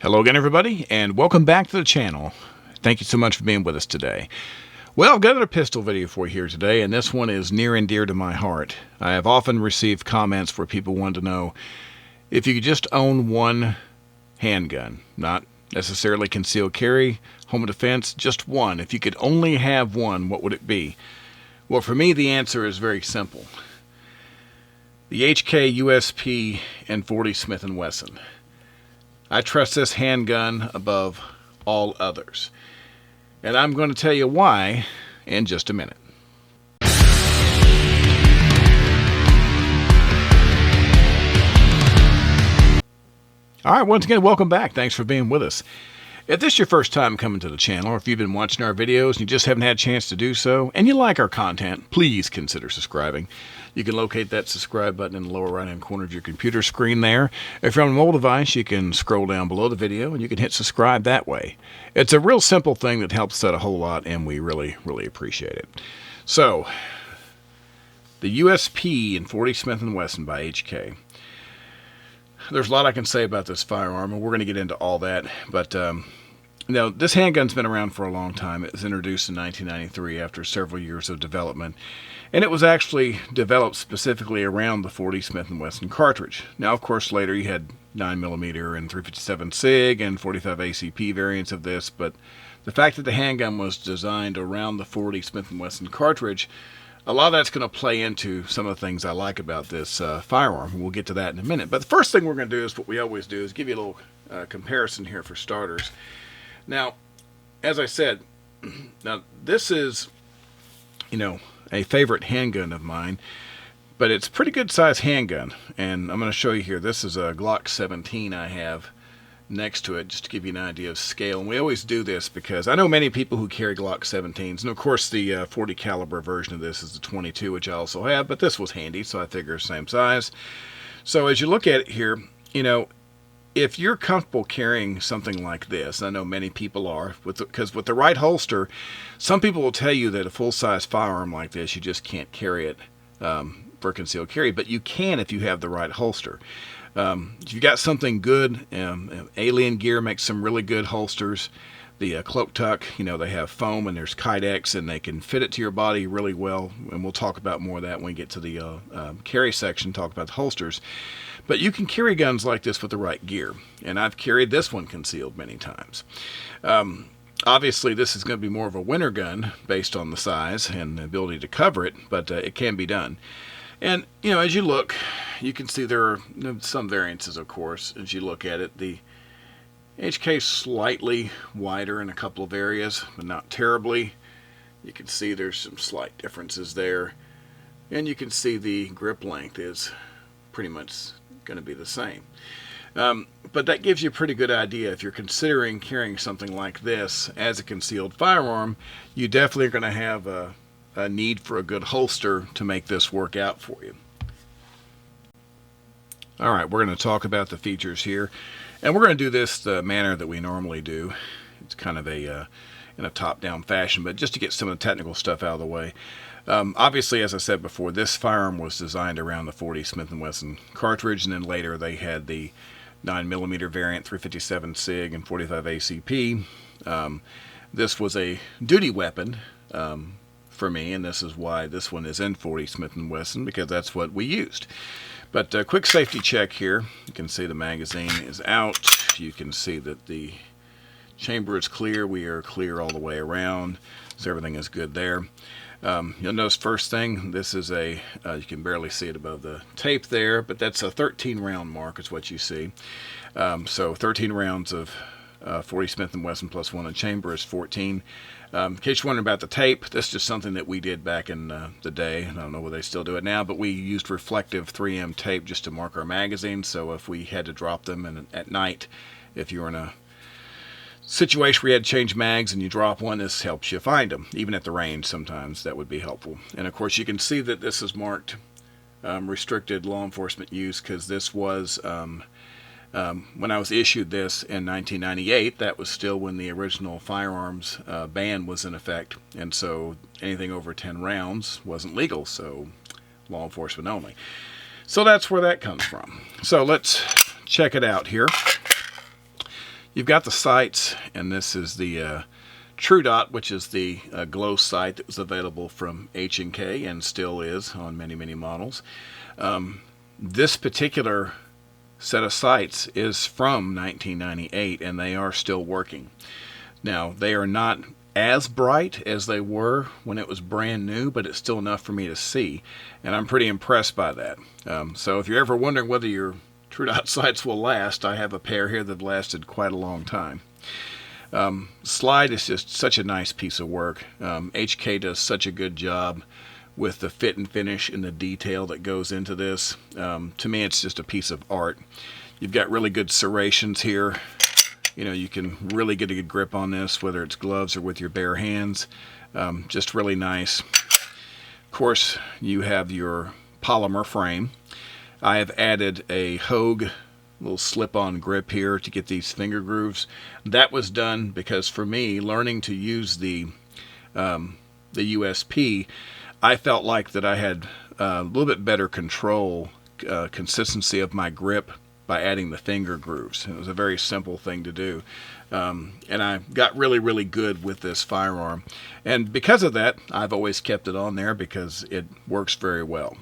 Hello again, everybody, and welcome back to the channel. Thank you so much for being with us today. Well, I've got another pistol video for you here today, and this one is near and dear to my heart. I have often received comments where people want to know if you could just own one handgun, not necessarily concealed carry, home defense, just one. If you could only have one, what would it be? Well, for me, the answer is very simple. The HK USP and 40 Smith & Wesson. I trust this handgun above all others. And I'm going to tell you why in just a minute. All right, once again, welcome back. Thanks for being with us. If this is your first time coming to the channel, or if you've been watching our videos and you just haven't had a chance to do so, and you like our content, please consider subscribing. You can locate that subscribe button in the lower right-hand corner of your computer screen there. If you're on a mobile device, you can scroll down below the video and you can hit subscribe that way. It's a real simple thing that helps out a whole lot, and we really, really appreciate it. So, the USP and 40 Smith & Wesson by HK. There's a lot I can say about this firearm, and we're going to get into all that. But, now, this handgun's been around for a long time. It was introduced in 1993 after several years of development. And it was actually developed specifically around the 40 Smith & Wesson cartridge. Now, of course, later you had 9mm and 357 SIG and 45 ACP variants of this. But the fact that the handgun was designed around the 40 Smith & Wesson cartridge, a lot of that's going to play into some of the things I like about this firearm. We'll get to that in a minute. But the first thing we're going to do is what we always do, is give you a little comparison here for starters. Now, as I said, now this is, a favorite handgun of mine, but it's a pretty good size handgun. And I'm going to show you here. This is a Glock 17 I have next to it, just to give you an idea of scale. And we always do this because I know many people who carry Glock 17s, and of course the 40 caliber version of this is the 22, which I also have, but this was handy, so I figure same size. So as you look at it here, if you're comfortable carrying something like this, I know many people are, because with the right holster, some people will tell you that a full-size firearm like this, you just can't carry it for concealed carry, but you can if you have the right holster. If you've got something good, Alien Gear makes some really good holsters. The Cloak Tuck, they have foam, and there's Kydex, and they can fit it to your body really well, and we'll talk about more of that when we get to the carry section, talk about the holsters. But you can carry guns like this with the right gear, and I've carried this one concealed many times. Obviously, this is going to be more of a winter gun based on the size and the ability to cover it, but it can be done. And, as you look, you can see there are some variances, of course, as you look at it. The HK is slightly wider in a couple of areas, but not terribly. You can see there's some slight differences there. And you can see the grip length is pretty much going to be the same. But that gives you a pretty good idea. If you're considering carrying something like this as a concealed firearm, you definitely are going to have a need for a good holster to make this work out for you. All right, we're going to talk about the features here, and we're going to do this the manner that we normally do. It's kind of in a top-down fashion, but just to get some of the technical stuff out of the way. Obviously, as I said before, this firearm was designed around the 40 Smith & Wesson cartridge, and then later they had the 9mm variant, 357 SIG, and 45 ACP. This was a duty weapon for me, and this is why this one is in 40 Smith & Wesson, because that's what we used. But a quick safety check here. You can see the magazine is out. You can see that the chamber is clear. We are clear all the way around, so everything is good there. You'll notice first thing, this is you can barely see it above the tape there, but that's a 13 round mark is what you see. So 13 rounds of 40 Smith & Wesson plus one in chamber is 14. In case you're wondering about the tape, this is just something that we did back in the day. I don't know whether they still do it now, but we used reflective 3M tape just to mark our magazines, so if we had to drop them at night, if you were in a situation where you had to change mags and you drop one, this helps you find them. Even at the range, sometimes that would be helpful. And of course, you can see that this is marked restricted law enforcement use, because this was when I was issued this in 1998. That was still when the original firearms ban was in effect, and so anything over 10 rounds wasn't legal, so law enforcement only. So that's where that comes from. So let's check it out here. You've got the sights, and this is the True Dot, which is the glow sight that was available from H&K and still is on many, many models. This particular set of sights is from 1998, and they are still working. Now, they are not as bright as they were when it was brand new, but it's still enough for me to see, and I'm pretty impressed by that. So if you're ever wondering whether your True Dot sights will last, I have a pair here that have lasted quite a long time. Slide is just such a nice piece of work. HK does such a good job with the fit and finish and the detail that goes into this. To me, it's just a piece of art. You've got really good serrations here. You know, you can really get a good grip on this, whether it's gloves or with your bare hands. Just really nice. Of course, you have your polymer frame. I have added a Hogue little slip-on grip here to get these finger grooves. That was done because for me, learning to use the USP, I felt like that I had a little bit better control, consistency of my grip by adding the finger grooves. It was a very simple thing to do. And I got really, really good with this firearm. And because of that, I've always kept it on there because it works very well.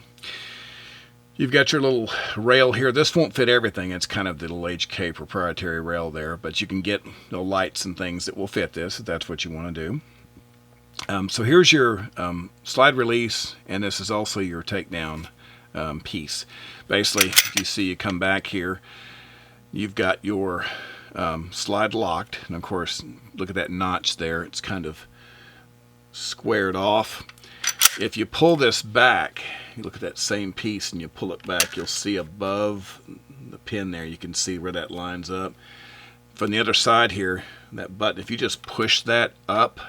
You've got your little rail here. This won't fit everything. It's kind of the little HK proprietary rail there, but you can get lights and things that will fit this if that's what you want to do. So here's your slide release, and this is also your takedown piece. Basically, if you see, you come back here, you've got your slide locked, and of course, look at that notch there. It's kind of squared off. If you pull this back, you look at that same piece and you pull it back, you'll see above the pin there, you can see where that lines up. From the other side here, that button, if you just push that up,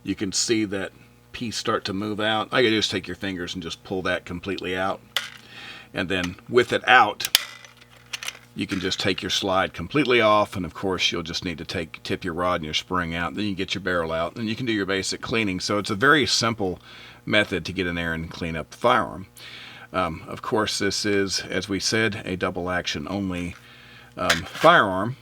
you can see that piece start to move out. All you gotta do is take your fingers and just pull that completely out. And then with it out, you can just take your slide completely off, and of course you'll just need to tip your rod and your spring out. Then you get your barrel out, and you can do your basic cleaning. So it's a very simple method to get in there and clean up the firearm. Of course, this is, as we said, a double action only firearm.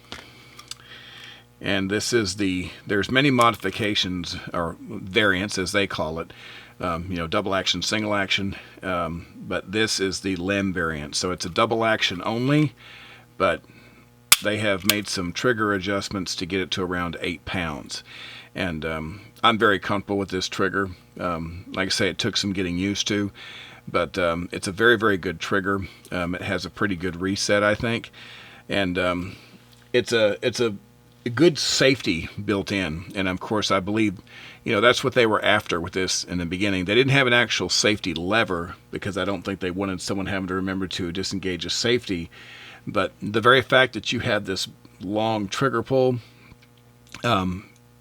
And this is there's many modifications or variants as they call it. Double action, single action, but this is the LEM variant. So it's a double action only, but they have made some trigger adjustments to get it to around 8 pounds. And I'm very comfortable with this trigger. Like I say, it took some getting used to, but it's a very, very good trigger. It has a pretty good reset, I think. And it's a good safety built in. And of course, I believe, that's what they were after with this in the beginning. They didn't have an actual safety lever because I don't think they wanted someone having to remember to disengage a safety. But the very fact that you have this long trigger pull,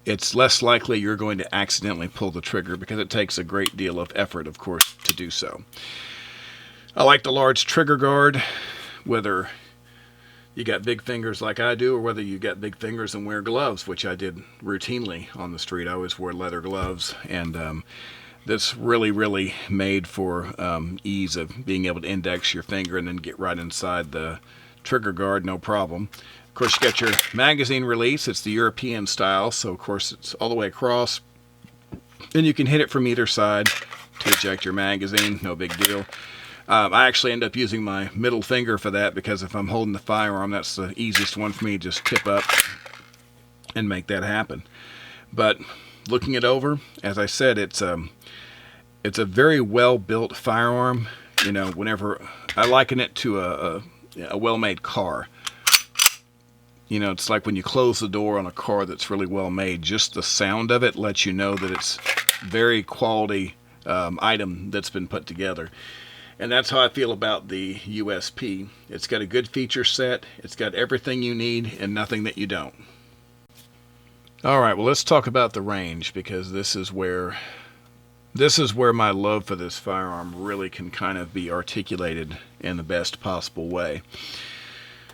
it's less likely you're going to accidentally pull the trigger because it takes a great deal of effort, of course, to do so. I like the large trigger guard, whether you got big fingers like I do or whether you got big fingers and wear gloves, which I did routinely on the street. I always wore leather gloves, and this really, really made for ease of being able to index your finger and then get right inside the trigger guard, no problem. Of course, you got your magazine release. It's the European style, so of course it's all the way across. And you can hit it from either side to eject your magazine, no big deal. I actually end up using my middle finger for that because if I'm holding the firearm, that's the easiest one for me to just tip up and make that happen. But looking it over, as I said, it's a very well-built firearm. Whenever I liken it to a well-made car. It's like when you close the door on a car that's really well made, just the sound of it lets you know that it's very quality item that's been put together. And that's how I feel about the USP. It's got a good feature set. It's got everything you need and nothing that you don't. All right, well, let's talk about the range, because this is where my love for this firearm really can kind of be articulated in the best possible way.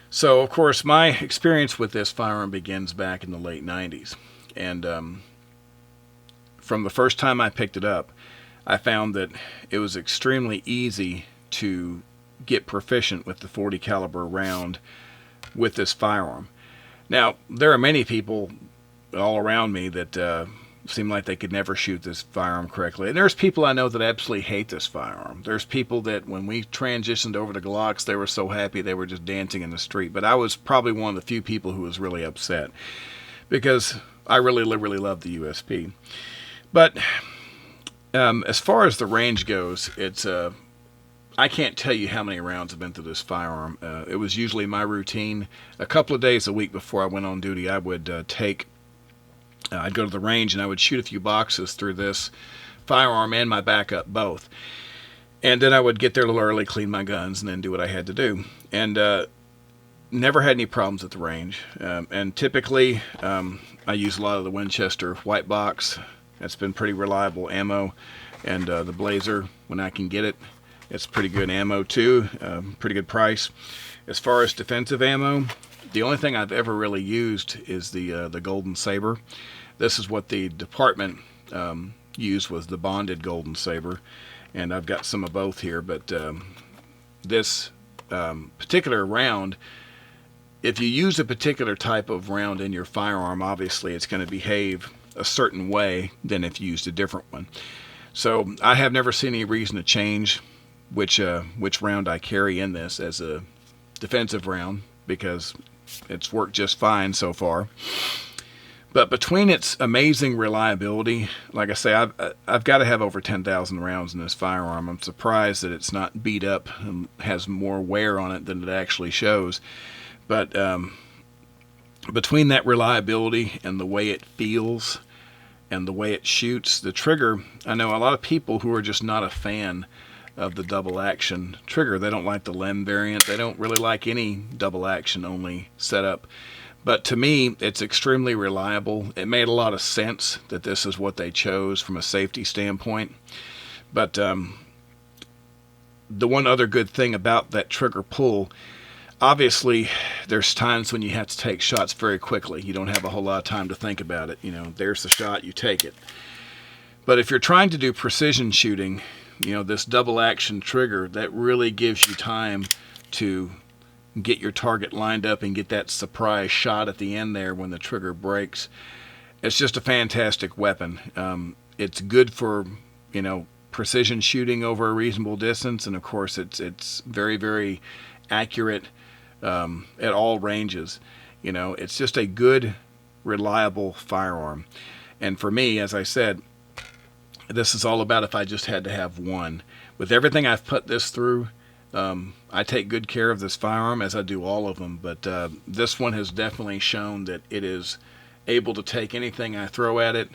So, of course, my experience with this firearm begins back in the late 90s. And from the first time I picked it up, I found that it was extremely easy to get proficient with the .40 caliber round with this firearm. Now, there are many people all around me that seem like they could never shoot this firearm correctly. And there's people I know that absolutely hate this firearm. There's people that when we transitioned over to Glocks, they were so happy they were just dancing in the street. But I was probably one of the few people who was really upset because I really love the USP. But as far as the range goes, it's I can't tell you how many rounds I've been through this firearm. It was usually my routine. A couple of days a week before I went on duty, I would I'd go to the range and I would shoot a few boxes through this firearm and my backup both. And then I would get there a little early, clean my guns, and then do what I had to do. And never had any problems at the range. And typically, I use a lot of the Winchester white box. That's been pretty reliable ammo. And the Blazer, when I can get it, it's pretty good ammo too, pretty good price. As far as defensive ammo, the only thing I've ever really used is the Golden Saber. This is what the department used, was the bonded Golden Saber, and I've got some of both here. But this particular round, if you use a particular type of round in your firearm, obviously it's going to behave a certain way than if you used a different one. So I have never seen any reason to change which round I carry in this as a defensive round, because it's worked just fine so far. But between its amazing reliability, like I say, I've got to have over 10,000 rounds in this firearm. I'm surprised that it's not beat up and has more wear on it than it actually shows. But between that reliability and the way it feels and the way it shoots, the trigger, I know a lot of people who are just not a fan of the double action trigger. They don't like the LEM variant. They don't really like any double action only setup. But to me, it's extremely reliable. It made a lot of sense that this is what they chose from a safety standpoint. But the one other good thing about that trigger pull, obviously there's times when you have to take shots very quickly. You don't have a whole lot of time to think about it. You know, there's the shot, you take it. But if you're trying to do precision shooting, you know, this double action trigger, that really gives you time to get your target lined up and get that surprise shot at the end there when the trigger breaks. It's just a fantastic weapon. It's good for, you know, precision shooting over a reasonable distance, and of course it's very accurate at all ranges. You know, it's just a good, reliable firearm. And for me, as I said, this is all about if I just had to have one. With everything I've put this through, I take good care of this firearm, as I do all of them. But this one has definitely shown that it is able to take anything I throw at it.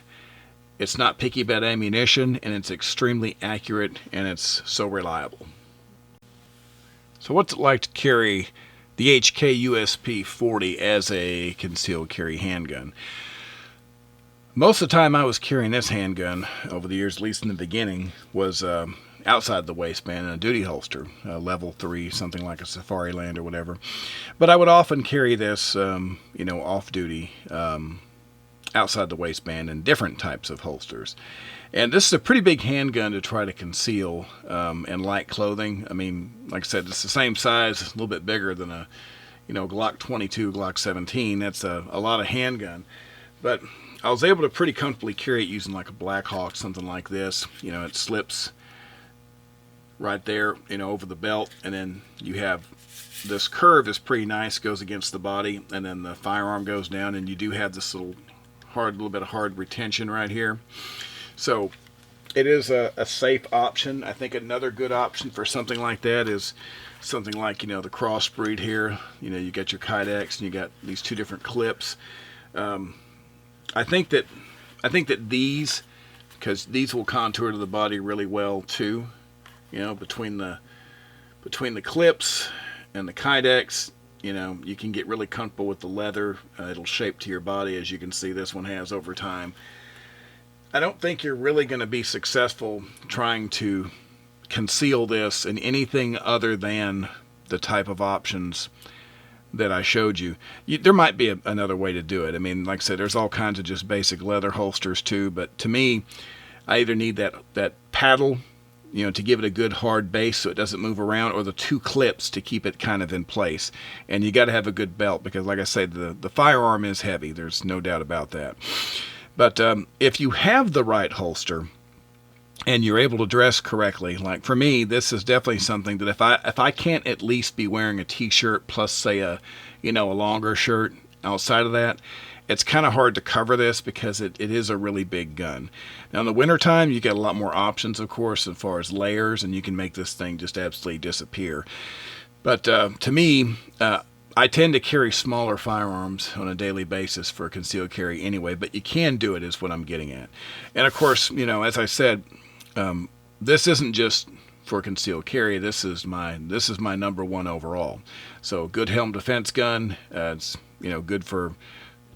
It's not picky about ammunition, and it's extremely accurate, and it's so reliable. So what's it like to carry the HK USP 40 as a concealed carry handgun? Most of the time I was carrying this handgun over the years, at least in the beginning, was outside the waistband in a duty holster, level 3, something like a Safari Land or whatever. But I would often carry this, you know, off duty, outside the waistband in different types of holsters. And this is a pretty big handgun to try to conceal in light clothing. I mean, like I said, it's the same size, it's a little bit bigger than a, you know, Glock 22, Glock 17. That's a lot of handgun. But I was able to pretty comfortably carry it using like a Black Hawk, something like this. You know, it slips right there, you know, over the belt, and then you have this curve is pretty nice, goes against the body, and then the firearm goes down, and you do have this little bit of hard retention right here. So it is a safe option. I think another good option for something like that is something like, you know, the crossbreed here. You know, you got your Kydex and you got these two different clips. I think that these, because these will contour to the body really well too. You know, between the clips and the Kydex, you know, you can get really comfortable with the leather. It'll shape to your body, as you can see this one has over time. I don't think you're really going to be successful trying to conceal this in anything other than the type of options that I showed you. There might be another way to do it. I mean, like I said, there's all kinds of just basic leather holsters too, but to me, I either need that paddle to give it a good hard base so it doesn't move around, or the 2 clips to keep it kind of in place. And you got to have a good belt because, like I said, the firearm is heavy. There's no doubt about that. But if you have the right holster and you're able to dress correctly, like for me, this is definitely something that if I can't at least be wearing a t-shirt plus, say, a longer shirt outside of that, it's kind of hard to cover this because it is a really big gun. Now in the wintertime, you get a lot more options, of course, as far as layers, and you can make this thing just absolutely disappear. But to me, I tend to carry smaller firearms on a daily basis for concealed carry anyway, but you can do it is what I'm getting at. And of course, as I said, this isn't just for concealed carry. This is my number 1 overall. So good helm defense gun. It's good for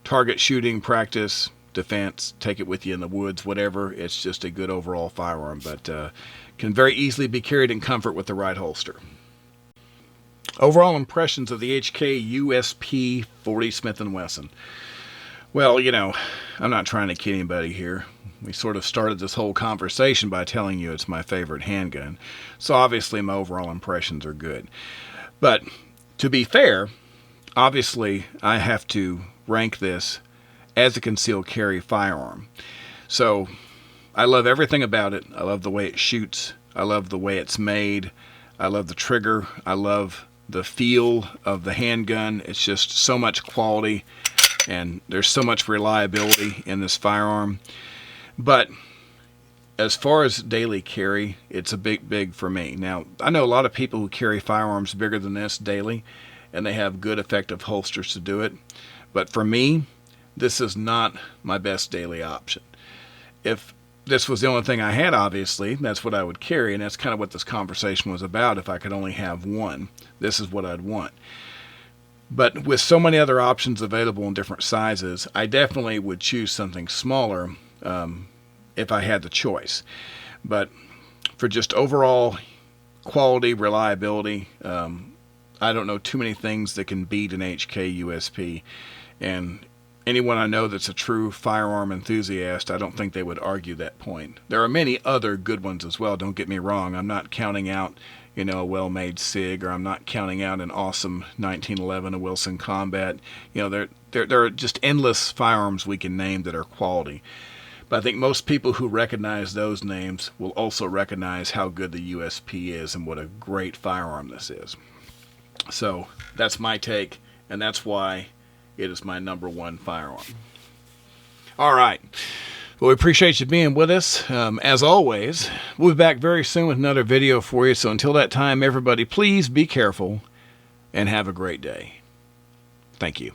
target shooting, practice, defense, take it with you in the woods, whatever. It's just a good overall firearm, but can very easily be carried in comfort with the right holster. Overall impressions of the HK USP 40 Smith & Wesson. Well, I'm not trying to kid anybody here. We sort of started this whole conversation by telling you it's my favorite handgun. So obviously my overall impressions are good. But to be fair, obviously I have to rank this as a concealed carry firearm. So I love everything about it. I love the way it shoots. I love the way it's made. I love the trigger. I love the feel of the handgun. It's just so much quality, and there's so much reliability in this firearm. But as far as daily carry, it's a big for me. Now, I know a lot of people who carry firearms bigger than this daily, and they have good effective holsters to do it. But for me, this is not my best daily option. If this was the only thing I had, obviously, that's what I would carry, and that's kind of what this conversation was about. If I could only have one, this is what I'd want. But with so many other options available in different sizes, I definitely would choose something smaller if I had the choice. But for just overall quality, reliability, I don't know too many things that can beat an HK USP. And anyone I know that's a true firearm enthusiast, I don't think they would argue that point. There are many other good ones as well, don't get me wrong. I'm not counting out, a well-made SIG, or I'm not counting out an awesome 1911, a Wilson Combat. There are just endless firearms we can name that are quality. But I think most people who recognize those names will also recognize how good the USP is and what a great firearm this is. So that's my take, and that's why it is my number 1 firearm. All right. Well, we appreciate you being with us. As always, we'll be back very soon with another video for you. So until that time, everybody, please be careful and have a great day. Thank you.